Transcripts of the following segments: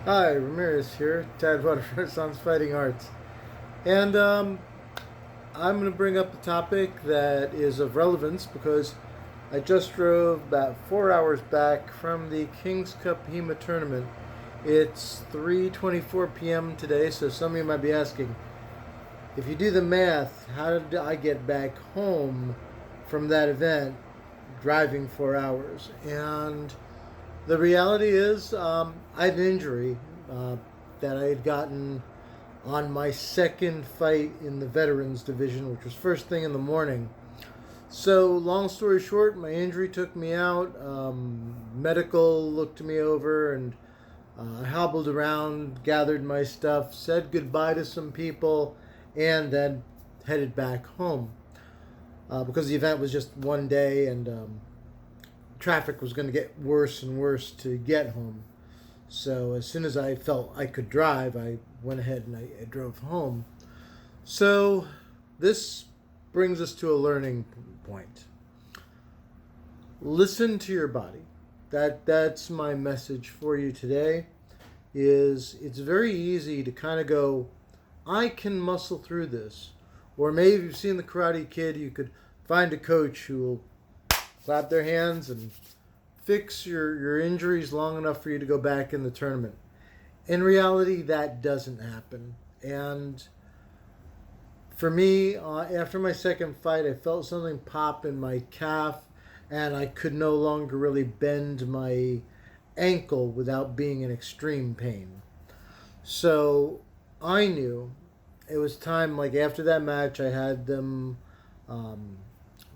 Hi, Ramirez here, Tad Butterfly Sons Fighting Arts. And I'm going to bring up a topic that is of relevance because I just drove about 4 hours back from the King's Cup HEMA tournament. It's 3:24 p.m. today, so some of you might be asking, if you do the math, how did I get back home from that event driving 4 hours? And the reality is, I had an injury that I had gotten on my second fight in the veterans division, which was first thing in the morning. So, long story short, my injury took me out. Medical looked me over, and I hobbled around, gathered my stuff, said goodbye to some people, and then headed back home because the event was just one day and traffic was going to get worse and worse to get home. So as soon as I felt I could drive, I went ahead and I drove home. So this brings us to a learning point. Listen to your body. That's my message for you today. Is it's very easy to kind of go, I can muscle through this. Or maybe you've seen the Karate Kid, you could find a coach who will clap their hands and fix your injuries long enough for you to go back in the tournament. In reality, that doesn't happen. And for me, after my second fight, I felt something pop in my calf, and I could no longer really bend my ankle without being in extreme pain. So I knew it was time. Like after that match, I had them um,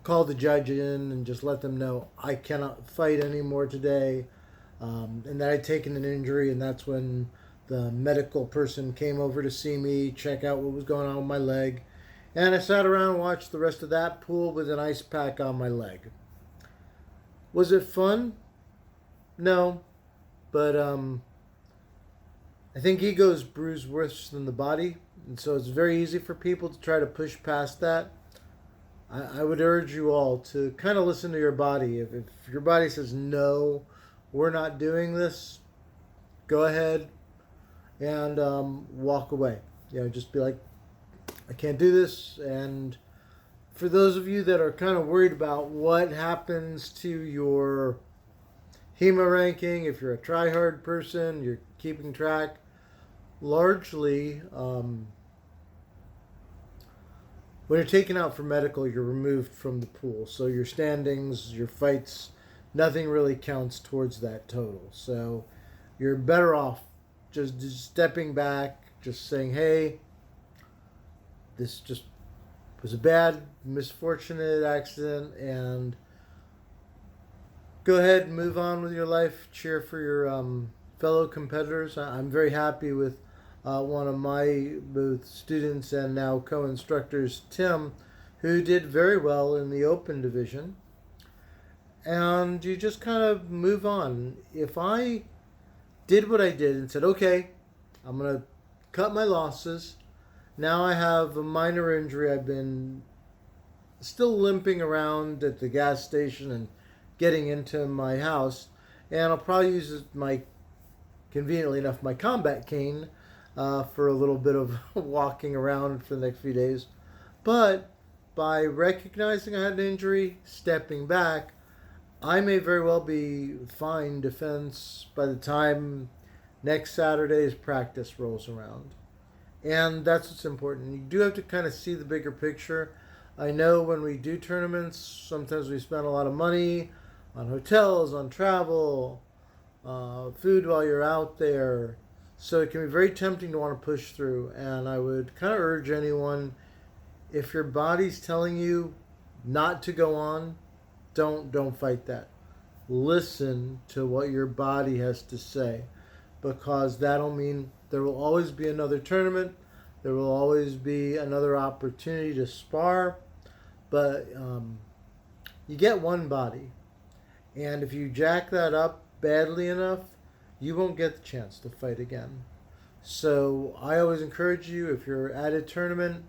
call the judge in and just let them know I cannot fight anymore today, and that I'd taken an injury, and that's when the medical person came over to see me, check out what was going on with my leg, and I sat around and watched the rest of that pool with an ice pack on my leg. Was it fun? No, but I think ego's bruised worse than the body, and so it's very easy for people to try to push past that. I would urge you all to kind of listen to your body. If your body says, no, we're not doing this, go ahead and walk away. Just be like, I can't do this. And for those of you that are kind of worried about what happens to your HEMA ranking, if you're a try-hard person, you're keeping track, largely when you're taken out for medical, you're removed from the pool. So your standings, your fights, nothing really counts towards that total. So you're better off just stepping back, just saying, hey, this just was a bad, misfortunate accident, and go ahead and move on with your life. Cheer for your fellow competitors. I'm very happy with one of my both students and now co-instructors, Tim, who did very well in the open division. And you just kind of move on. If I did what I did and said, okay, I'm going to cut my losses. Now I have a minor injury. I've been still limping around at the gas station and getting into my house. And I'll probably use my, conveniently enough, my combat cane for a little bit of walking around for the next few days. But by recognizing I had an injury, stepping back, I may very well be fine defense by the time next Saturday's practice rolls around. And that's what's important. You do have to kind of see the bigger picture. I know when we do tournaments, sometimes we spend a lot of money on hotels, on travel, food while you're out there. So it can be very tempting to want to push through. And I would kind of urge anyone, if your body's telling you not to go on, don't fight that. Listen to what your body has to say, because that'll mean there will always be another tournament. There will always be another opportunity to spar. But you get one body. And if you jack that up badly enough, you won't get the chance to fight again. So I always encourage you, if you're at a tournament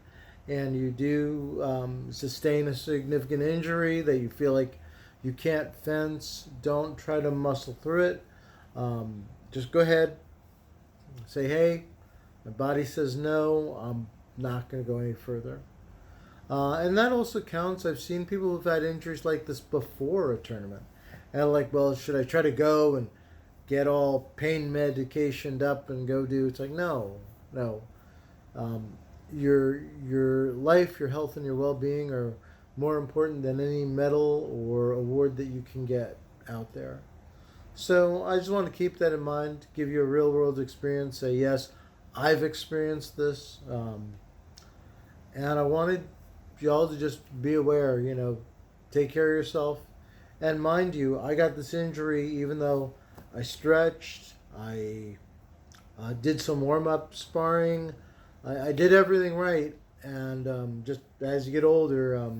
and you do sustain a significant injury that you feel like you can't fence, don't try to muscle through it. Just go ahead, say, hey, my body says no, I'm not going to go any further. And that also counts. I've seen people who've had injuries like this before a tournament. And like, well, should I try to go and get all pain medicationed up and go do? It's like, no, no. Um, your life, your health, and your well-being are more important than any medal or award that you can get out there. So I just want to keep that in mind, give you a real-world experience. Say, yes, I've experienced this, and I wanted y'all to just be aware. Take care of yourself. And mind you, I got this injury even though I stretched, I did some warm up sparring, I did everything right. And just as you get older,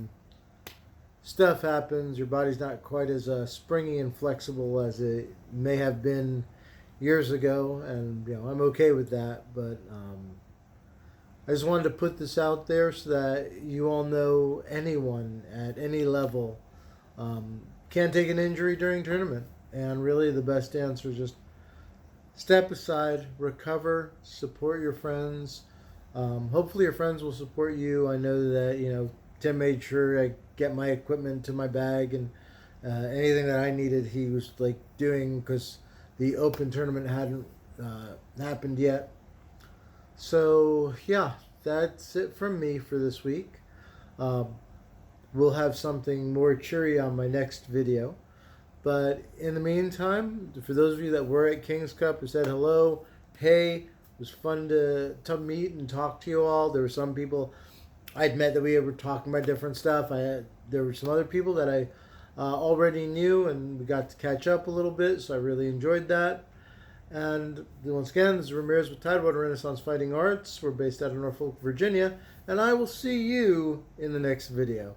stuff happens. Your body's not quite as springy and flexible as it may have been years ago. And I'm okay with that. But I just wanted to put this out there so that you all know anyone at any level can take an injury during tournament. And really the best answer is just step aside, recover, support your friends. Hopefully your friends will support you. I know that, Tim made sure I get my equipment to my bag, and anything that I needed he was like doing because the open tournament hadn't happened yet. So yeah, that's it from me for this week. We'll have something more cheery on my next video. But in the meantime, for those of you that were at King's Cup who said hello, hey, it was fun to meet and talk to you all. There were some people I'd met that we were talking about different stuff. There were some other people that I already knew, and we got to catch up a little bit, so I really enjoyed that. And once again, this is Ramirez with Tidewater Renaissance Fighting Arts. We're based out of Norfolk, Virginia, and I will see you in the next video.